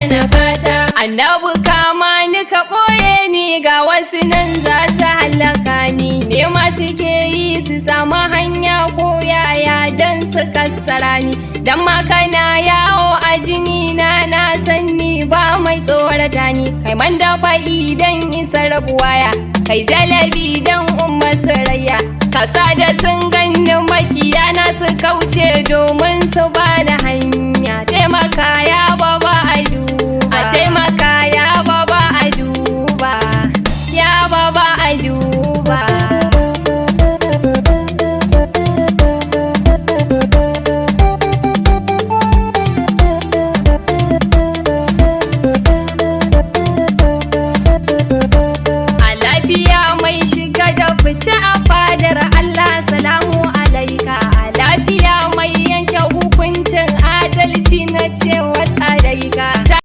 na fata. Annabi kama ni ka ɓoye ni ga wasu nan za su halaka ni. Nema suke yi su samu hanya ko yaya don su kassara ni. Dan makana yawo a jini na san ni ba mai tsorata ni. Kai man dafa idan isar buwaya, kai jalabi dan umma sarayya. Kasa da sun ganni makiya na su kauce domin su bada